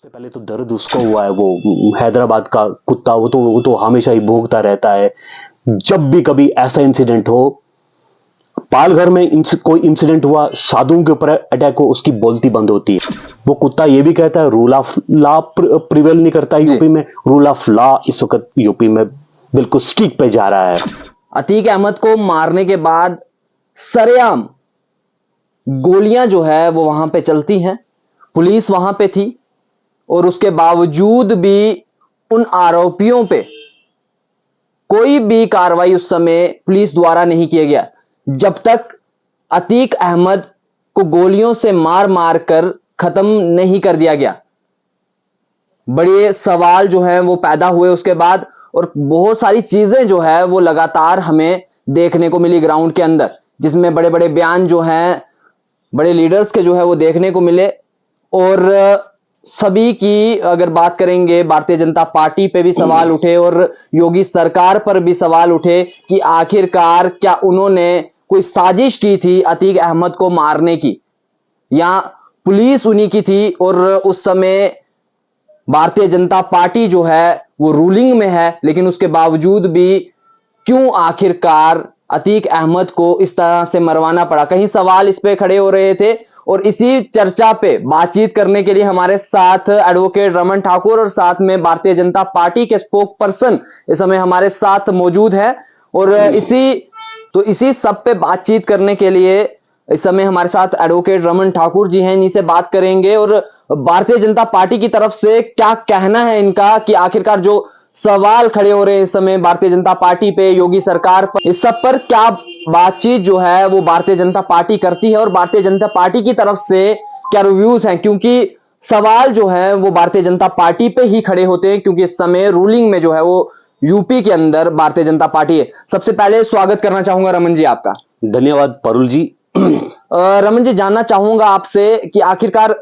सबसे पहले तो दर्द उसको हुआ है, वो हैदराबाद का कुत्ता, वो तो हमेशा ही भौंकता रहता है। जब भी कभी ऐसा इंसिडेंट हो, पालघर में कोई इंसिडेंट हुआ, साधुओं के ऊपर अटैक हो, उसकी बोलती बंद होती है। वो कुत्ता ये भी कहता है रूल ऑफ लॉ प्रिवेल नहीं करता यूपी में। रूल ऑफ लॉ इस वक्त यूपी में बिल्कुल स्ट्रिक्ट पे जा रहा है। अतीक अहमद को मारने के बाद सरेआम गोलियां जो है वो वहां पे चलती हैं, पुलिस वहां पे थी और उसके बावजूद भी उन आरोपियों पे कोई भी कार्रवाई उस समय पुलिस द्वारा नहीं किया गया जब तक अतीक अहमद को गोलियों से मार मार कर खत्म नहीं कर दिया गया। बड़े सवाल जो हैं वो पैदा हुए उसके बाद, और बहुत सारी चीजें जो है वो लगातार हमें देखने को मिली ग्राउंड के अंदर, जिसमें बड़े बड़े बयान जो हैं बड़े लीडर्स के जो है वो देखने को मिले। और सभी की अगर बात करेंगे, भारतीय जनता पार्टी पे भी सवाल उठे और योगी सरकार पर भी सवाल उठे कि आखिरकार क्या उन्होंने कोई साजिश की थी अतीक अहमद को मारने की, या पुलिस उन्हीं की थी। और उस समय भारतीय जनता पार्टी जो है वो रूलिंग में है, लेकिन उसके बावजूद भी क्यों आखिरकार अतीक अहमद को इस तरह से मरवाना पड़ा, कहीं सवाल इस पे खड़े हो रहे थे। और इसी चर्चा पे बातचीत करने के लिए हमारे साथ एडवोकेट रमन ठाकुर और साथ में भारतीय जनता पार्टी के स्पोक पर्सन इस समय हमारे साथ मौजूद है। और इसी सब पे बातचीत करने के लिए इस समय हमारे साथ एडवोकेट रमन ठाकुर जी हैं, इन्हीं से बात करेंगे और भारतीय जनता पार्टी की तरफ से क्या कहना है इनका कि आखिरकार जो सवाल खड़े हो रहे हैं इस समय भारतीय जनता पार्टी पे, योगी सरकार पर, इस सब पर क्या बातचीत जो है वो भारतीय जनता पार्टी करती है और भारतीय जनता पार्टी की तरफ से क्या रिव्यूज हैं, क्योंकि सवाल जो है वो भारतीय जनता पार्टी पे ही खड़े होते हैं, क्योंकि इस समय रूलिंग में जो है वो यूपी के अंदर भारतीय जनता पार्टी है। सबसे पहले स्वागत करना चाहूंगा रमन जी आपका। धन्यवाद पारुल जी। रमन जी, जानना चाहूंगा आपसे कि आखिरकार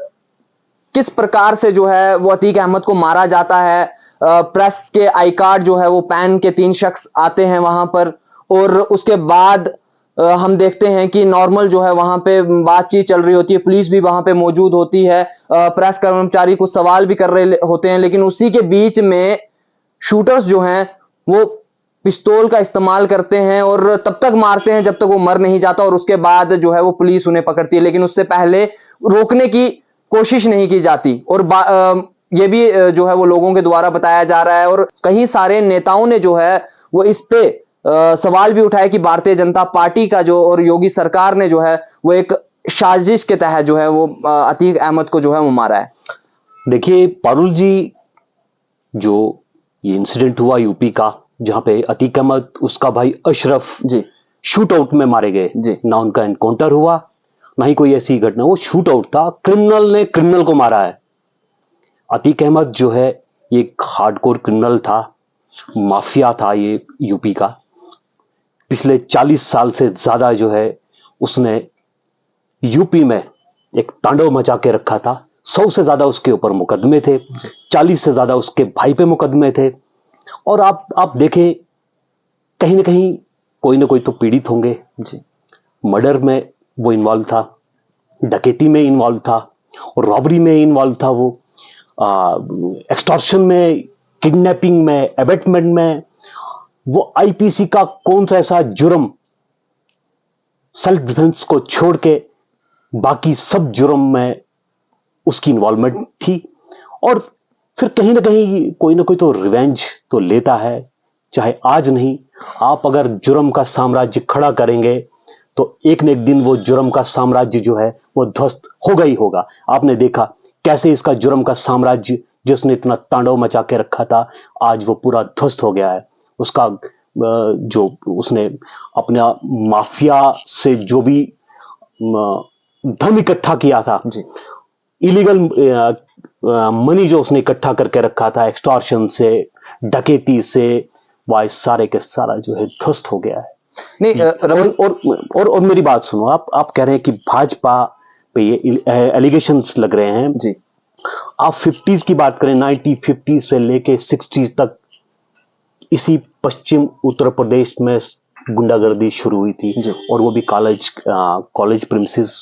किस प्रकार से जो है वो अतीक अहमद को मारा जाता है। प्रेस के आई कार्ड जो है वो पैन के 3 शख्स आते हैं वहां पर, और उसके बाद हम देखते हैं कि नॉर्मल जो है वहां पे बातचीत चल रही होती है, पुलिस भी वहां पे मौजूद होती है, प्रेस कर्मचारी कुछ सवाल भी कर रहे होते हैं, लेकिन उसी के बीच में शूटर्स जो हैं वो पिस्तौल का इस्तेमाल करते हैं और तब तक मारते हैं जब तक वो मर नहीं जाता, और उसके बाद जो है वो पुलिस उन्हें पकड़ती है, लेकिन उससे पहले रोकने की कोशिश नहीं की जाती। और ये भी जो है वो लोगों के द्वारा बताया जा रहा है, और कई सारे नेताओं ने जो है वो इस पे सवाल भी उठाया कि भारतीय जनता पार्टी का जो और योगी सरकार ने जो है वो एक साजिश के तहत जो है वो अतीक अहमद को जो है वो मारा है। देखिए पारुल जी, जो ये इंसिडेंट हुआ यूपी का, जहां पे अतीक अहमद, उसका भाई अशरफ जी शूट आउट में मारे गए जी। ना उनका एनकाउंटर हुआ, ना ही कोई ऐसी घटना, वो शूट आउट था, क्रिमिनल ने क्रिमिनल को मारा है। अतीक अहमद जो है ये एक हार्डकोर क्रिमिनल था, माफिया था ये यूपी का। पिछले 40 साल से ज्यादा जो है उसने यूपी में एक तांडव मचा के रखा था। 100 से ज्यादा उसके ऊपर मुकदमे थे, 40 से ज्यादा उसके भाई पे मुकदमे थे। और आप देखें, कहीं ना कहीं कोई ना कोई तो पीड़ित होंगे जी। मर्डर में वो इन्वॉल्व था, डकैती में इन्वॉल्व था, और रॉबरी में इन्वॉल्व था, वो एक्सटॉर्शन में, किडनैपिंग में, एबेटमेंट में। वो आईपीसी का कौन सा ऐसा जुर्म सेल्फ डिफेंस को छोड़ के बाकी सब जुर्म में उसकी इन्वॉल्वमेंट थी। और फिर कहीं ना कहीं कोई ना कोई तो रिवेंज तो लेता है, चाहे आज नहीं। आप अगर जुर्म का साम्राज्य खड़ा करेंगे तो एक न एक दिन वो जुर्म का साम्राज्य जो है वो ध्वस्त होगा ही होगा। आपने देखा कैसे इसका जुर्म का साम्राज्य जिसने इतना तांडव मचा के रखा था, आज वो पूरा ध्वस्त हो गया है। उसका जो उसने अपना माफिया से जो भी धन इकट्ठा किया था जी, इलीगल मनी जो उसने इकट्ठा करके रखा था, एक्सटॉर्शन से, डकैती से, वह सारे के सारा जो है ध्वस्त हो गया है। नहीं रमन, और मेरी बात सुनो, आप कह रहे हैं कि भाजपा पे ये एलिगेशंस लग रहे हैं जी। आप 50s की बात करें, 1950 से लेके 60s तक इसी पश्चिम उत्तर प्रदेश में गुंडागर्दी शुरू हुई थी जी। और वो भी कॉलेज प्रिमिसेस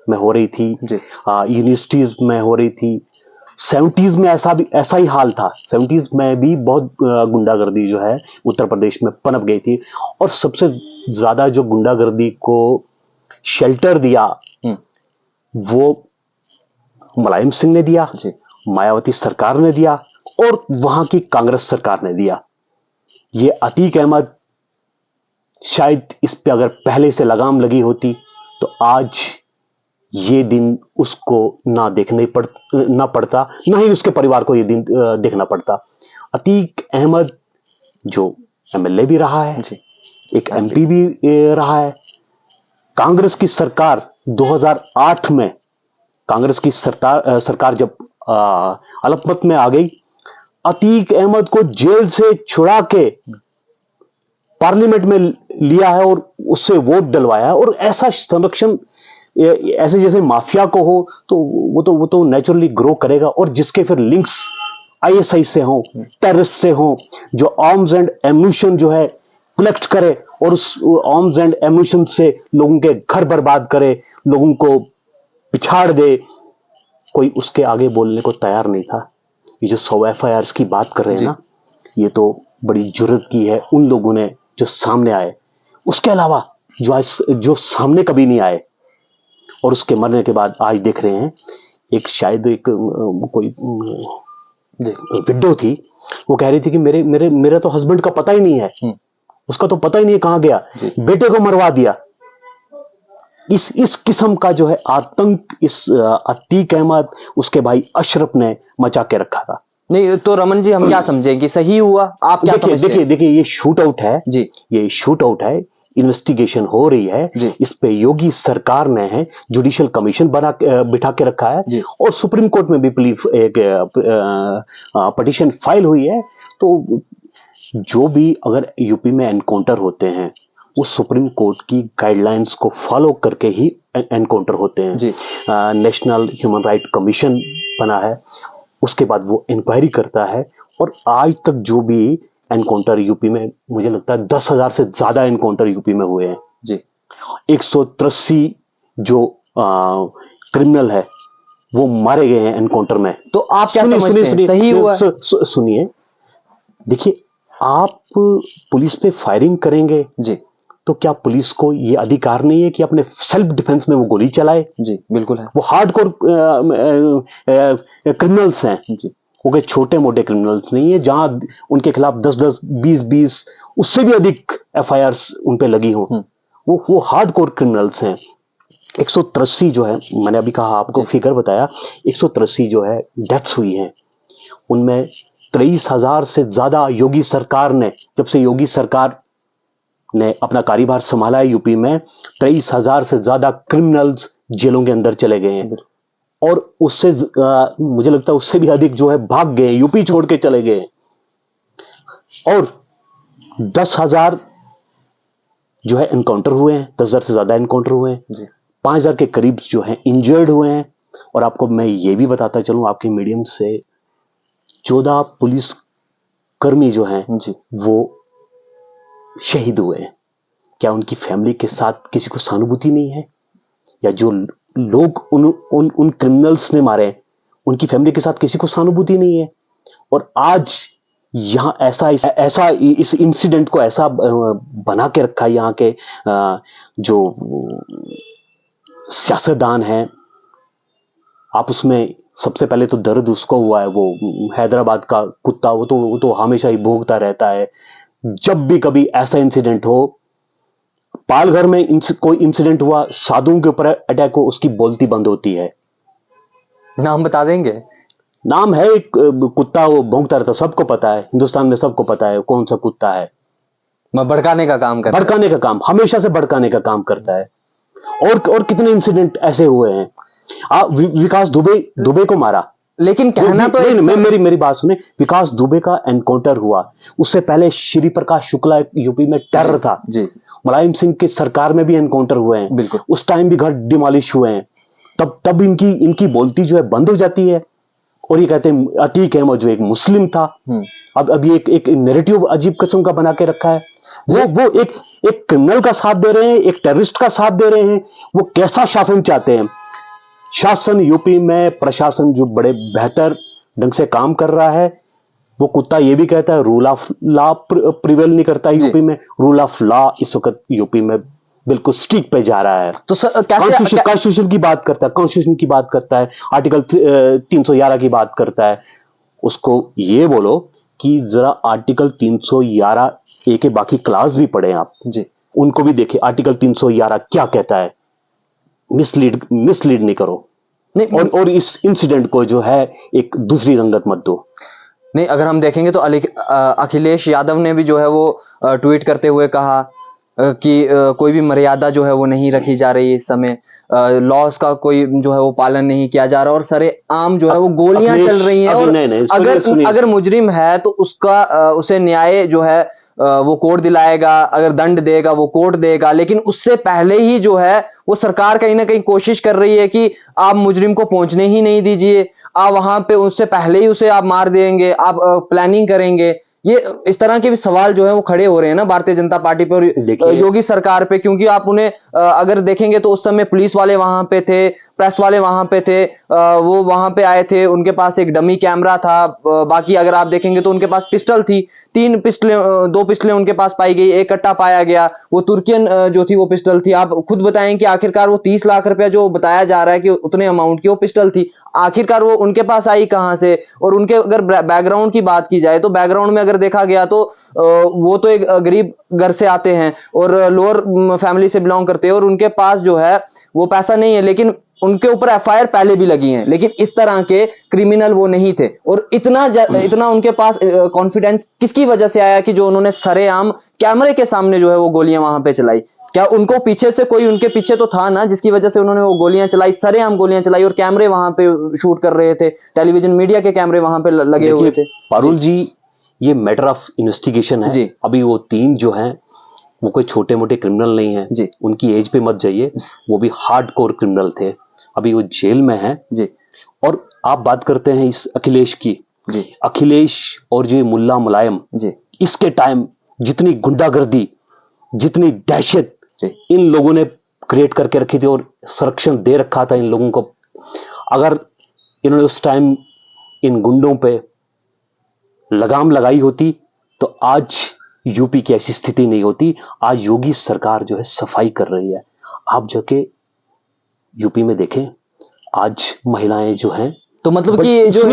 में हो रही थी, यूनिवर्सिटीज में हो रही थी, 70s में ऐसा ही हाल था। 70s में भी बहुत गुंडागर्दी जो है उत्तर प्रदेश में पनप गई थी, और सबसे ज्यादा जो गुंडागर्दी को शेल्टर दिया वो मुलायम सिंह ने दिया, मायावती सरकार ने दिया, और वहां की कांग्रेस सरकार ने दिया। ये अतीक अहमद, शायद इस पे अगर पहले से लगाम लगी होती तो आज ये दिन उसको ना पड़ता, ना ही उसके परिवार को ये दिन देखना पड़ता। अतीक अहमद जो एमएलए भी रहा है, एक एमपी भी रहा है। कांग्रेस की सरकार 2008 में, कांग्रेस की सरकार जब अल्पमत में आ गई, अतीक अहमद को जेल से छुड़ा के पार्लियामेंट में लिया है और उससे वोट डलवाया है। और ऐसा संरक्षण, ऐसे जैसे माफिया को हो तो वो तो नेचुरली ग्रो करेगा, और जिसके फिर लिंक्स आईएसआई से हो, टेररिस्ट से हो, जो आर्म्स एंड एम्यूनिशन जो है कलेक्ट करे और उस आर्म्स एंड एम्यूनिशन से लोगों के घर बर्बाद करे, लोगों को पिछाड़ दे, कोई उसके आगे बोलने को तैयार नहीं था। ये जो 100 FIRs की बात कर रहे हैं ना, ये तो बड़ी जुर्रत की है उन लोगों ने जो सामने आए। उसके अलावा जो सामने कभी नहीं आए और उसके मरने के बाद आज देख रहे हैं, एक शायद कोई विडो थी, वो कह रही थी कि मेरे तो हस्बैंड का पता ही नहीं है, उसका तो पता ही नहीं है कहां गया, बेटे को मरवा दिया। इस किस्म का जो है आतंक इस अतीक अहमद, उसके भाई अशरफ ने मचा के रखा था। नहीं तो रमन जी, हम क्या समझे कि सही हुआ? आप क्या समझते हैं? देखिए ये शूट आउट है जी, ये शूट आउट है, इन्वेस्टिगेशन हो रही है, इस पे योगी सरकार ने है जुडिशियल कमीशन बिठा के रखा है, और सुप्रीम कोर्ट में भी एक पिटीशन फाइल हुई है। तो जो भी अगर यूपी में एनकाउंटर होते हैं, वो सुप्रीम कोर्ट की गाइडलाइंस को फॉलो करके ही एनकाउंटर होते हैं। नेशनल ह्यूमन राइट कमीशन बना है, उसके बाद वो इंक्वायरी करता है, और आज तक जो भी एनकाउंटर यूपी में, मुझे लगता है 10,000 से ज्यादा एनकाउंटर यूपी में हुए हैं जी। 183 जो क्रिमिनल है वो मारे गए हैं एनकाउंटर में। तो आप क्या समझते हैं, सही हुआ? सुनिए, देखिए, आप पुलिस पे फायरिंग करेंगे जी, तो क्या पुलिस को ये अधिकार नहीं है कि अपने सेल्फ डिफेंस में वो गोली चलाए? जी बिल्कुल है। वो हार्डकोर क्रिमिनल्स हैं जी, वो कोई छोटे मोटे क्रिमिनल्स नहीं है, जहां उनके खिलाफ 10-10, 20-20, उससे भी अधिक FIRs उन पे लगी हो, वो हार्डकोर क्रिमिनल्स हैं। 183 जो है, मैंने अभी कहा आपको फिगर बताया, 183 जो है डेथ्स हुई हैं, उनमें 23,000 से ज्यादा योगी सरकार ने, जब से योगी सरकार ने अपना कार्यभार संभाला है यूपी में, 23,000 से ज्यादा क्रिमिनल्स जेलों के अंदर चले गए हैं, और उससे मुझे लगता है उससे भी अधिक जो है भाग गए, यूपी छोड़ के चले गए, और 10,000 जो है एनकाउंटर हुए हैं, 10,000 से ज्यादा एनकाउंटर हुए हैं, 5,000 के करीब जो है इंजर्ड हुए हैं। और आपको मैं ये भी बताता चलूं आपके मीडियम से, 14 पुलिस कर्मी जो हैं वो शहीद हुए हैं। क्या उनकी फैमिली के साथ किसी को सहानुभूति नहीं है? या जो लोग उन क्रिमिनल्स ने मारे, उनकी फैमिली के साथ किसी को सहानुभूति नहीं है? और आज यहां ऐसा इस इंसिडेंट को ऐसा बना के रखा है यहां के जो सियासतदान हैं। आप उसमें सबसे पहले तो दर्द उसको हुआ है, वो हैदराबाद का कुत्ता, वो तो हमेशा ही भौंकता रहता है। जब भी कभी ऐसा इंसिडेंट हो, पालघर में कोई इंसिडेंट हुआ, साधुओं के ऊपर अटैक हो, उसकी बोलती बंद होती है। नाम बता देंगे? नाम है एक कुत्ता, वो भौंकता रहता, सबको पता है, हिंदुस्तान में सबको पता है कौन सा कुत्ता है। भड़काने का काम करता है, भड़काने का काम, हमेशा से भड़काने का काम करता है। और कितने इंसिडेंट ऐसे हुए हैं। विकास दुबे को मारा, लेकिन कहना तो मेरी बात सुने, विकास दुबे का एनकाउंटर हुआ, उससे पहले श्री प्रकाश शुक्ला यूपी में टेरर था जी, मुलायम सिंह की सरकार में भी एनकाउंटर हुए हैं, बिल्कुल उस टाइम भी घर डिमोलिश हुए हैं। तब इनकी बोलती जो है बंद हो जाती है, और ये कहते हैं अतीक अहमद जो एक मुस्लिम था। अब ये एक नैरेटिव अजीब किस्म का बना के रखा है। वो एक क्रिमिनल का साथ दे रहे हैं, एक टेररिस्ट का साथ दे रहे हैं। वो कैसा शासन चाहते हैं? शासन यूपी में प्रशासन जो बड़े बेहतर ढंग से काम कर रहा है। वो कुत्ता ये भी कहता है रूल ऑफ लॉ प्रिवेल नहीं करता यूपी में। रूल ऑफ लॉ इस वक्त यूपी में बिल्कुल स्टिक पे जा रहा है। तो कैसे कॉन्स्टिट्यूशन की बात करता है, कॉन्स्टिट्यूशन की बात करता है, आर्टिकल 311 की बात करता है। उसको ये बोलो कि जरा आर्टिकल 311 ए के बाकी क्लास भी पढ़े आप जी, उनको भी देखे आर्टिकल 311 क्या कहता है। मिसलीड नहीं करो नहीं और इस इंसिडेंट को जो है एक दूसरी रंगत मत दो। नहीं, अगर हम देखेंगे तो अखिलेश यादव ने भी जो है वो ट्वीट करते हुए कहा कि कोई भी मर्यादा जो है वो नहीं रखी जा रही इस समय, लॉस का कोई जो है वो पालन नहीं किया जा रहा और सरे आम जो है वो गोलियां चल रही हैं। और अगर मुजरिम है तो उसका उसे न्याय जो है वो कोर्ट दिलाएगा, अगर दंड देगा वो कोर्ट देगा। लेकिन उससे पहले ही जो है वो सरकार कहीं ना कहीं कोशिश कर रही है कि आप मुजरिम को पहुंचने ही नहीं दीजिए, आप वहां पे उससे पहले ही उसे आप मार देंगे, आप प्लानिंग करेंगे। ये इस तरह के भी सवाल जो है वो खड़े हो रहे हैं ना भारतीय जनता पार्टी पर और योगी सरकार पे, क्योंकि आप उन्हें अगर देखेंगे तो उस समय पुलिस वाले वहां पे थे, प्रेस वाले वहां पे थे, वो वहां पे आए थे, उनके पास एक डमी कैमरा था। बाकी अगर आप देखेंगे तो उनके पास पिस्टल थी, 3 पिस्टलें, 2 पिस्टलें उनके पास पाई गई, एक कट्टा पाया गया, वो तुर्कियन जो थी वो पिस्टल थी। आप खुद बताएं कि आखिरकार वो 30 लाख रुपया जो बताया जा रहा है कि उतने अमाउंट की वो पिस्टल थी, आखिरकार वो उनके पास आई कहां से। और उनके अगर बैकग्राउंड की बात की जाए तो बैकग्राउंड में अगर देखा गया तो वो तो एक गरीब घर से आते हैं और लोअर फैमिली से बिलोंग करते हैं और उनके पास जो है वो पैसा नहीं है, लेकिन उनके ऊपर एफआईआर पहले भी लगी हैं, लेकिन इस तरह के क्रिमिनल वो नहीं थे। और इतना उनके पास कॉन्फिडेंस किसकी वजह से आया कि जो उन्होंने सरेआम कैमरे के सामने जो है वो गोलियां वहां पे चलाई। क्या उनको पीछे से कोई उनके पीछे तो था ना जिसकी वजह से उन्होंने वो गोलियां चलाई, सरेआम गोलियां चलाई, और कैमरे वहां पे शूट कर रहे थे, टेलीविजन मीडिया के कैमरे वहां पे लगे हुए थे। पारुल जी, ये मैटर ऑफ इन्वेस्टिगेशन है। अभी वो 3 जो हैं वो कोई छोटे मोटे क्रिमिनल नहीं है जी, उनकी एज पे मत जाइए, वो भी हार्डकोर क्रिमिनल थे, अभी वो जेल में हैं जी। और आप बात करते हैं इस अखिलेश की जी, अखिलेश और जो मुल्ला मुलायम जी, इसके टाइम जितनी गुंडागर्दी, जितनी दहशत इन लोगों ने क्रिएट करके रखी थी और संरक्षण दे रखा था इन लोगों को, अगर इन्होंने उस टाइम इन गुंडों पे लगाम लगाई होती तो आज यूपी की ऐसी स्थिति नहीं होती। आज योगी सरकार जो है सफाई कर रही है। आप जाके यूपी में देखें, आज महिलाएं जो हैं, तो मतलब कि जो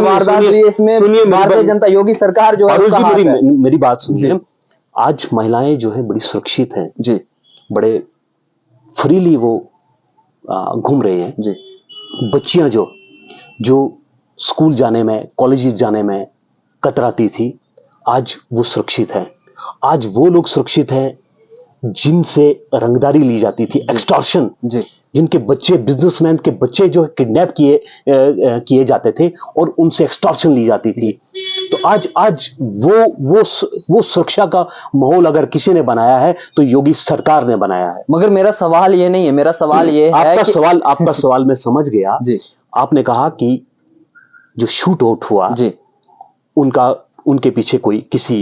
वारदात हुई इसमें भारतीय जनता योगी सरकार जो है उसका हाथ है। मेरी बात सुनिए, आज महिलाएं जो है बड़ी सुरक्षित हैं जी, बड़े फ्रीली वो घूम रहे हैं जी। बच्चियां जो स्कूल जाने में, कॉलेज जाने में कतराती थी, आज वो सुरक्षित है। आज वो लोग सुरक्षित हैं जिनसे रंगदारी ली जाती थी, एक्सटॉर्शन जी, जिनके बच्चे, बिजनेसमैन के बच्चे जो किडनैप किए जाते थे और उनसे एक्सटॉर्शन ली जाती थी। तो आज वो सुरक्षा का माहौल अगर किसी ने बनाया है तो योगी सरकार ने बनाया है। मगर मेरा सवाल ये नहीं है, मेरा सवाल ये है आपका सवाल मैं समझ गया जी। आपने कहा कि जो शूट आउट हुआ जी, उनके पीछे कोई किसी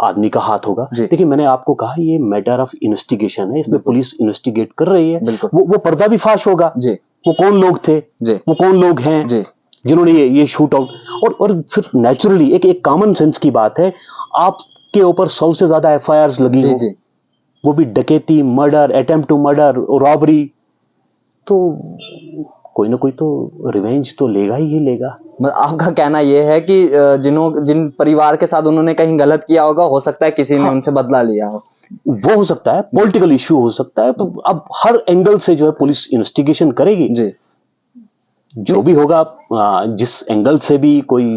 आदमी का हाथ होगा। देखिए, मैंने आपको कहा ये मैटर ऑफ इन्वेस्टिगेशन है, इसमें पुलिस इन्वेस्टिगेट कर रही है। वो पर्दा भी फाश होगा जी, वो कौन लोग थे, वो कौन लोग हैं जिन्होंने ये शूट आउट। और फिर नेचुरली एक कॉमन सेंस की बात है, आपके ऊपर 100 से ज्यादा एफआईआर लगी हो, वो भी डकैती, murder, attempt to murder, robbery, तो कोई ना कोई तो रिवेंज तो लेगा ही लेगा। आपका कहना यह है कि जिन परिवार के साथ उन्होंने कहीं गलत किया होगा, हो सकता है किसी ने उनसे बदला लिया हो, वो हो सकता है, पॉलिटिकल इश्यू हो सकता है। तो अब हर एंगल से जो है पुलिस इन्वेस्टिगेशन करेगी जी, जो भी होगा, जिस एंगल से भी कोई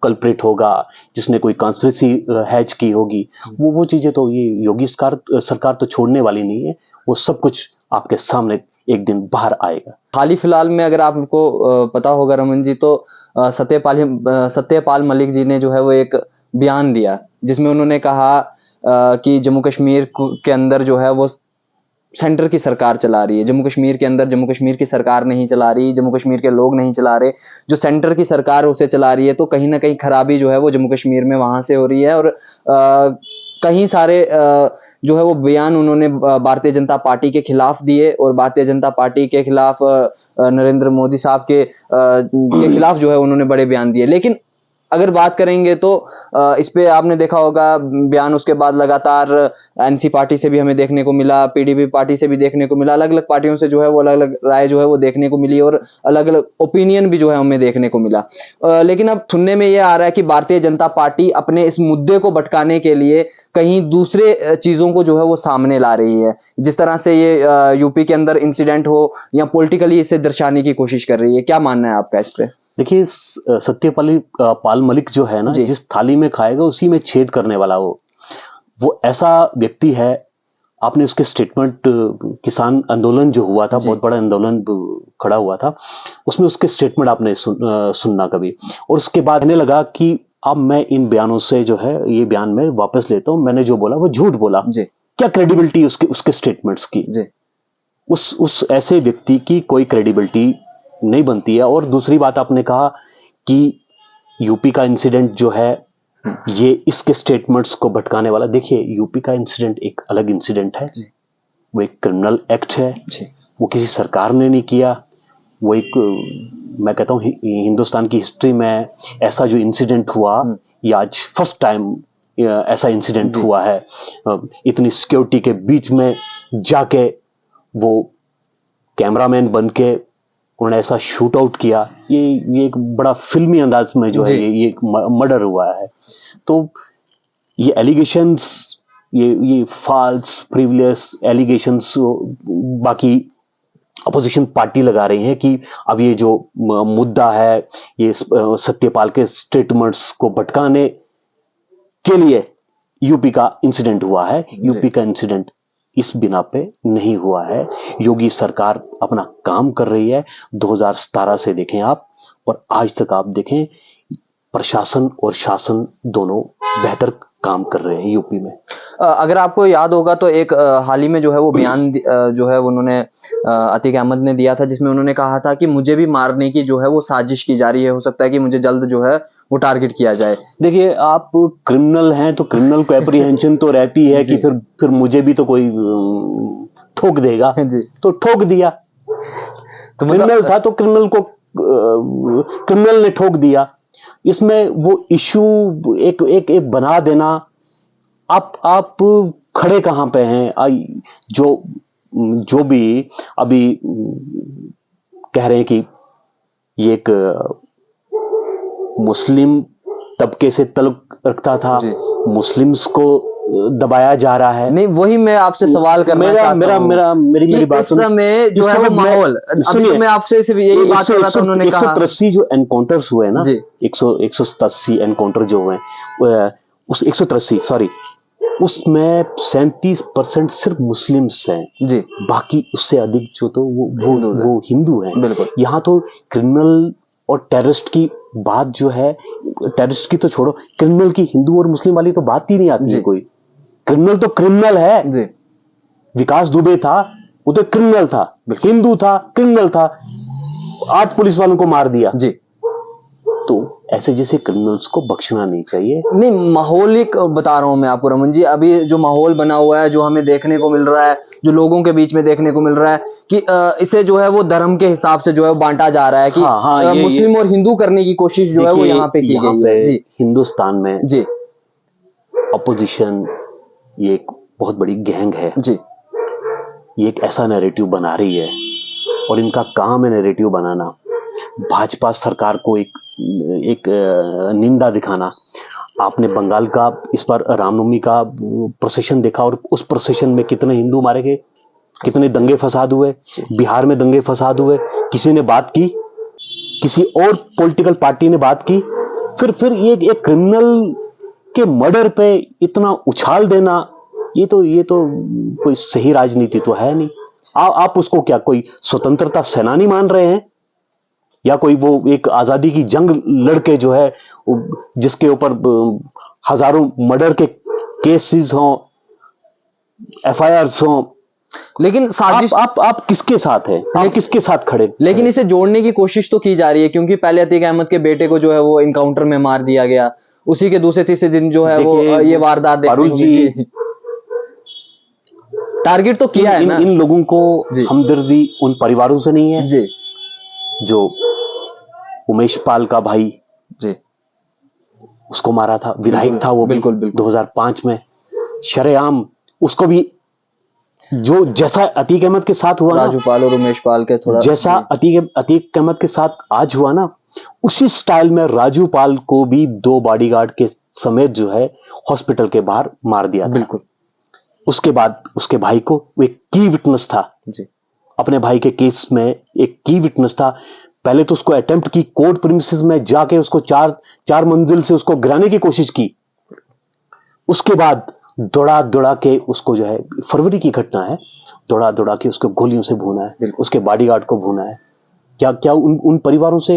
कल्प्रेट होगा, जिसने कोई कॉन्स्पिरेसी हैच की होगी, वो चीजें तो ये योगी सरकार तो छोड़ने वाली नहीं है। वो सब कुछ आपके सामने एक दिन बाहर आएगा। हाल ही फिलहाल में अगर आपको पता होगा रमन जी, तो सत्यपाल मलिक जी ने जो है वो एक बयान दिया जिसमें उन्होंने कहा कि जम्मू कश्मीर के अंदर जो है वो सेंटर की सरकार चला रही है, जम्मू कश्मीर के अंदर जम्मू कश्मीर की सरकार नहीं चला रही, जम्मू कश्मीर के लोग नहीं चला रहे, जो सेंटर की सरकार उसे चला रही है। तो कहीं ना कहीं खराबी जो है वो जम्मू कश्मीर में वहां से हो रही है। और कहीं सारे जो है वो बयान उन्होंने भारतीय जनता पार्टी के खिलाफ दिए और भारतीय जनता पार्टी के खिलाफ नरेंद्र मोदी साहब के खिलाफ जो है उन्होंने बड़े बयान दिए। लेकिन अगर बात करेंगे तो इस पे आपने देखा होगा बयान उसके बाद लगातार एनसी पार्टी से भी हमें देखने को मिला, पीडीपी पार्टी से भी देखने को मिला, अलग अलग पार्टियों से जो है वो अलग अलग राय जो है वो देखने को मिली और अलग अलग ओपिनियन भी जो है हमें देखने को मिला। लेकिन अब सुनने में ये आ रहा है कि भारतीय जनता पार्टी अपने इस मुद्दे को भटकाने के लिए कहीं दूसरे चीजों को जो है वो सामने ला रही है, जिस तरह से ये यूपी के अंदर इंसिडेंट हो या पॉलिटिकली इसे दर्शाने की कोशिश कर रही है। क्या मानना है आपका इस पे? देखिए, पाल मलिक जो है ना, जिस थाली में खाएगा उसी में छेद करने वाला वो ऐसा व्यक्ति है। आपने उसके स्टेटमेंट, किसान आंदोलन जो हुआ था, बहुत बड़ा आंदोलन खड़ा हुआ था, उसमें उसके स्टेटमेंट आपने सुनना कभी, और उसके बाद कहने लगा कि अब मैं इन बयानों से जो है ये बयान में वापस लेता हूं, मैंने जो बोला वो झूठ बोला। क्या क्रेडिबिलिटी उसके स्टेटमेंट्स की? उस ऐसे व्यक्ति की कोई क्रेडिबिलिटी नहीं बनती है। और दूसरी बात आपने कहा कि यूपी का इंसिडेंट जो है ये इसके स्टेटमेंट्स को भटकाने वाला। देखिए, यूपी का इंसिडेंट एक अलग इंसिडेंट है, वो एक क्रिमिनल एक्ट है, वो किसी सरकार ने नहीं किया। वो एक, मैं कहता हूं हिंदुस्तान की हिस्ट्री में ऐसा जो इंसिडेंट हुआ, ये आज फर्स्ट टाइम ऐसा इंसिडेंट हुआ है। इतनी सिक्योरिटी के बीच में जाके वो कैमरामैन बन के उन्होंने ऐसा शूट आउट किया। ये एक बड़ा फिल्मी अंदाज में जो है ये मर्डर हुआ है। तो ये एलिगेशंस, ये फॉल्स फ्रिवलेस एलिगेशंस बाकी अपोजिशन पार्टी लगा रही है कि अब ये जो मुद्दा है, ये सत्यपाल के स्टेटमेंट्स को भटकाने के लिए यूपी का इंसिडेंट हुआ है। यूपी का इंसिडेंट इस बिना पे नहीं हुआ है। योगी सरकार अपना काम कर रही है। 2017 से देखें आप और आज तक आप देखें, प्रशासन और शासन दोनों बेहतर काम कर रहे हैं यूपी में। अगर आपको याद होगा तो एक हाल ही में जो है वो बयान जो है उन्होंने अतीक अहमद ने दिया था, जिसमें उन्होंने कहा था कि मुझे भी मारने की जो है वो साजिश की जा रही है, हो सकता है कि मुझे जल्द जो है वो टारगेट किया जाए। देखिए, आप क्रिमिनल हैं तो क्रिमिनल को एप्रीहेंशन तो रहती है कि फिर मुझे भी तो कोई ठोक देगा, तो ठोक दिया। तो क्रिमिनल था तो क्रिमिनल ने ठोक दिया। इसमें वो इशू एक बना देना, आप खड़े कहां पे हैं? जो भी अभी कह रहे हैं कि ये एक मुस्लिम तबके से तल्लुक रखता था, मुस्लिम्स को दबाया जा रहा है। नहीं, वही मैं आपसे सवाल करना चाहता हूं। मेरी बात सुनिए। इस समय जो है वो माहौल, अभी मैं आपसे सिर्फ यही बात कर रहा था। उन्होंने कहा 183 जो एनकाउंटर्स हुए ना, 187 एनकाउंटर जो हुए, उस 183 सॉरी, उसमें 37% सिर्फ मुस्लिम्स हैं जी, बाकी उससे अधिक जो तो वो हिंदू हैं। बिल्कुल। यहाँ तो क्रिमिनल और टेररिस्ट की बात जो है, टेररिस्ट की तो छोड़ो, क्रिमिनल की हिंदू और मुस्लिम वाली तो बात ही नहीं आती है कोई। क्रिमिनल तो क्रिमिनल है जी। विकास दुबे था, वो तो क्रिमिनल था, हिंदू था, क्रिमिनल था, 8 पुलिस वालों को मार दिया जी। तो ऐसे जैसे क्रिमिनल्स को बख्शना नहीं चाहिए। नहीं, माहौलिक बता रहा हूं मैं आपको रमन जी। अभी जो माहौल बना हुआ है, जो हमें देखने को मिल रहा है, जो लोगों के बीच में देखने को मिल रहा है कि इसे जो है वो धर्म के हिसाब से जो है बांटा जा रहा है कि मुस्लिम और हिंदू करने की कोशिश जो है वो यहाँ पे की गई है जी। हिंदुस्तान में जी अपोजिशन ये एक बहुत बड़ी गैंग है जी। ये एक ऐसा नैरेटिव बना रही है और इनका काम है नैरेटिव बनाना, भाजपा सरकार को एक निंदा दिखाना। आपने बंगाल का इस बार रामनवमी का प्रोसेशन देखा और उस प्रोसेशन में कितने हिंदू मारे गए, कितने दंगे फसाद हुए, बिहार में दंगे फसाद हुए। किसी ने बात की, किसी और पॉलिटिकल पार्टी ने बात की, फिर ये एक क्रिमिनल के मर्डर पे इतना उछाल देना, ये तो कोई सही राजनीति तो है नहीं। आप उसको क्या कोई स्वतंत्रता सेनानी मान रहे हैं, या कोई वो एक आजादी की जंग लड़के जो है जिसके ऊपर हजारों मर्डर के केसेस हों, एफआईआर्स हों। लेकिन साजिश आप किसके साथ हैं? आप किसके साथ खड़े? लेकिन इसे जोड़ने की कोशिश तो की जा रही है, क्योंकि पहले अतीक अहमद के बेटे को जो है वो इनकाउंटर में मार दिया गया, उसी के दूसरे तीसरे दिन जो है वो ये वारदात देखने को मिली। टारगेट तो किया है ना। इन लोगों को हमदर्दी उन परिवारों से नहीं है जी, जो उमेश पाल का भाई जी उसको मारा था, विधायक था वो भी, बिल्कुल, बिल्कुल। 2005 में शरेआम उसको भी, जो जैसा अतीक अहमद के साथ हुआ ना, राजू पाल और उमेश पाल के थोड़ा जैसा अतीक अहमद के साथ आज हुआ ना, उसी स्टाइल में राजू पाल को भी 2 बॉडीगार्ड के समेत जो है हॉस्पिटल के बाहर मार दिया था। बिल्कुल उसके बाद उसके भाई को, वो एक की विटनेस था जी अपने भाई के केस में, एक की विटनेस था। पहले तो उसको अटेम्प्ट की, कोर्ट प्रीमिसेस में जाके उसको चार मंजिल से उसको गिराने की कोशिश की। उसके बाद दौड़ा दौड़ा के उसको जो है, फरवरी की घटना है, दौड़ा दौड़ा के उसको गोलियों से भूना है, उसके बॉडीगार्ड को भूना है। क्या क्या उन परिवारों से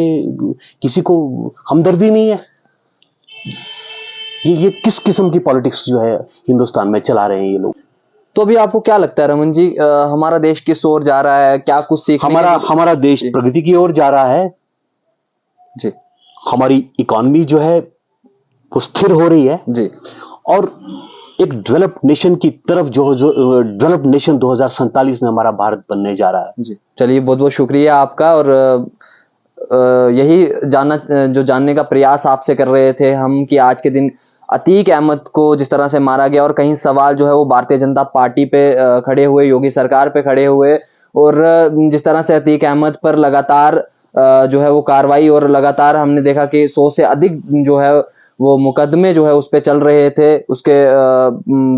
किसी को हमदर्दी नहीं है? ये किस किस्म की पॉलिटिक्स जो है हिंदुस्तान में चला रहे हैं ये लोग? तो अभी आपको क्या लगता है रमन जी, हमारा देश किस ओर जा रहा है? क्या कुछ सीखने हमारा देश प्रगति की ओर जा रहा है जी। हमारी इकोनॉमी जो है वो स्थिर हो रही है जी और एक डेवलप्ड नेशन की तरफ जो डेवलप्ड नेशन 2047 में हमारा भारत बनने जा रहा है। जी चलिए, बहुत बहुत शुक्रिया आपका। और यही जानने का प्रयास आपसे कर रहे थे हम कि आज के दिन अतीक अहमद को जिस तरह से मारा गया, और कहीं सवाल जो है वो भारतीय जनता पार्टी पे खड़े हुए, योगी सरकार पे खड़े हुए, और जिस तरह से अतीक अहमद पर लगातार जो है वो कार्रवाई, और लगातार हमने देखा कि 100 से अधिक जो है वो मुकदमे जो है उस पे चल रहे थे। उसके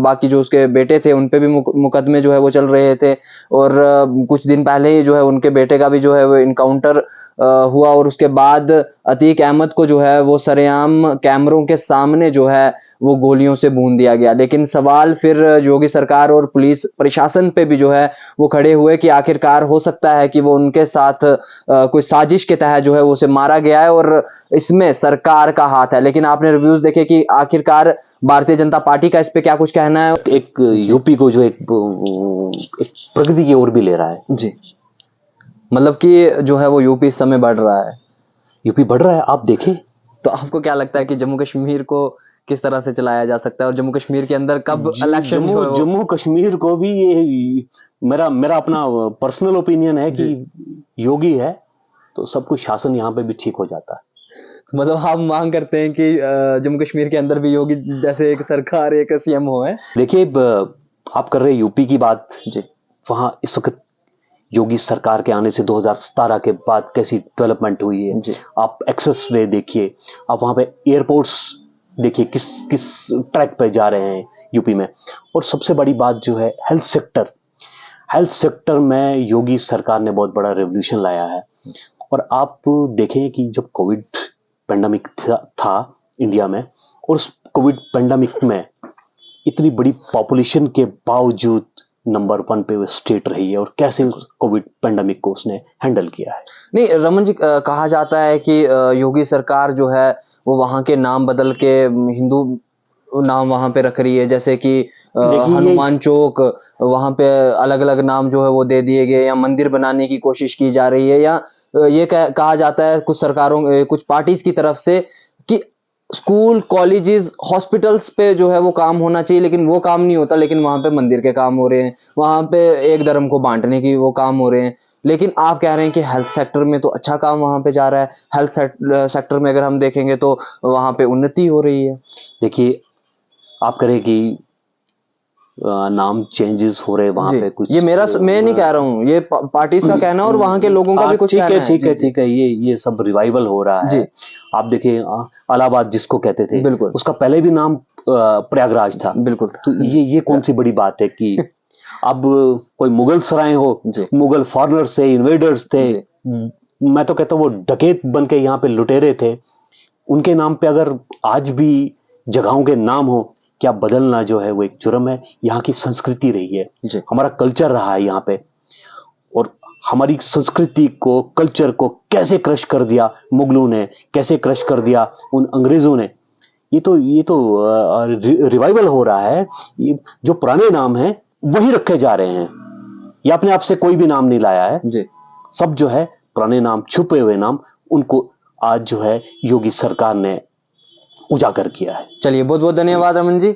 बाकी जो उसके बेटे थे उन पे भी मुकदमे जो है वो चल रहे थे, और कुछ दिन पहले ही जो है उनके बेटे का भी जो है वो इनकाउंटर हुआ, और उसके बाद अतीक अहमद को जो है वो सरेआम कैमरों के सामने जो है वो गोलियों से भून दिया गया। लेकिन सवाल फिर योगी सरकार और पुलिस प्रशासन पे भी जो है वो खड़े हुए कि आखिरकार हो सकता है कि वो उनके साथ कोई साजिश के तहत जो है वो उसे मारा गया है, और इसमें सरकार का हाथ है। लेकिन आपने रिव्यूज देखे कि आखिरकार भारतीय जनता पार्टी का इस पे क्या कुछ कहना है? एक यूपी को जो एक प्रगति की ओर भी ले रहा है जी, मतलब कि जो है वो यूपी इस समय बढ़ रहा है। यूपी बढ़ रहा है, आप देखें। तो आपको क्या लगता है कि जम्मू कश्मीर को किस तरह से चलाया जा सकता है, और जम्मू कश्मीर के अंदर कब इलेक्शन जो है वो... जम्मू कश्मीर को भी ये मेरा अपना पर्सनल ओपिनियन है कि योगी है तो सब कुछ शासन यहाँ पे भी ठीक हो जाता है। मतलब आप मांग करते हैं कि जम्मू कश्मीर के अंदर भी योगी जैसे एक सरकार, एक सीएम हो है? देखिए, आप कर रहे यूपी की बात जी, वहां इस वक्त योगी सरकार के आने से 2017 के बाद कैसी डेवलपमेंट हुई है जी। आप एक्सप्रेस वे देखिए, आप वहां पे एयरपोर्ट्स देखिए किस किस ट्रैक पे जा रहे हैं यूपी में। और सबसे बड़ी बात जो है हेल्थ सेक्टर में योगी सरकार ने बहुत बड़ा रेवोल्यूशन लाया है। और आप देखें कि जब कोविड पेंडेमिक था इंडिया में, और उस कोविड पेंडेमिक में इतनी बड़ी पॉपुलेशन के बावजूद नंबर 1 पे वो स्टेट रही है, और कैसे उस कोविड पेंडेमिक को उसने हैंडल किया है। नहीं रमन जी, कहा जाता है कि योगी सरकार जो है वो वहां के नाम बदल के हिंदू नाम वहां पे रख रही है, जैसे कि हनुमान चौक, वहां पे अलग अलग नाम जो है वो दे दिए गए, या मंदिर बनाने की कोशिश की जा रही है, या ये कहा जाता है कुछ सरकारों, कुछ पार्टीज की तरफ से कि स्कूल, कॉलेजेस, हॉस्पिटल्स पे जो है वो काम होना चाहिए, लेकिन वो काम नहीं होता, लेकिन वहां पे मंदिर के काम हो रहे हैं, वहां पे एक धर्म को बांटने की वो काम हो रहे हैं। लेकिन आप कह रहे हैं कि हेल्थ सेक्टर में तो अच्छा काम वहां पे जा रहा है, हेल्थ सेक्टर में अगर हम देखेंगे तो वहां पे उन्नति हो रही है। देखिए, आप करें कि नाम चेंजेस हो रहे वहां पे कुछ, ये मैं नहीं कह रहा हूँ, ये पार्टीज का कहना और वहां के लोगों का भी कुछ कहना है। ठीक है, ये सब रिवाइवल हो रहा है। आप देखिए, इलाहाबाद जिसको कहते थे, बिल्कुल उसका पहले भी नाम प्रयागराज था, बिल्कुल। तो ये कौन सी बड़ी बात है कि अब कोई मुगल सराय हो, मुगल फॉरेनर्स थे, इन्वेडर्स थे, मैं तो कहता हूँ वो डकैत बन के यहाँ पे लुटेरे थे, उनके नाम पे अगर आज भी जगहों के नाम हो, क्या बदलना जो है वो एक जुर्म है। यहाँ की संस्कृति रही है, हमारा कल्चर रहा है यहाँ पे, और हमारी संस्कृति को, कल्चर को कैसे क्रश कर दिया मुगलों ने, कैसे क्रश कर दिया उन अंग्रेजों ने। ये तो रिवाइवल हो रहा है। ये जो पुराने नाम हैं वही रखे जा रहे हैं, ये अपने आप से कोई भी नाम नहीं लाया है जी। सब जो है पुराने नाम, छुपे हुए नाम, उनको आज जो है योगी सरकार ने उजागर किया है। चलिए, बहुत बहुत धन्यवाद रमन जी।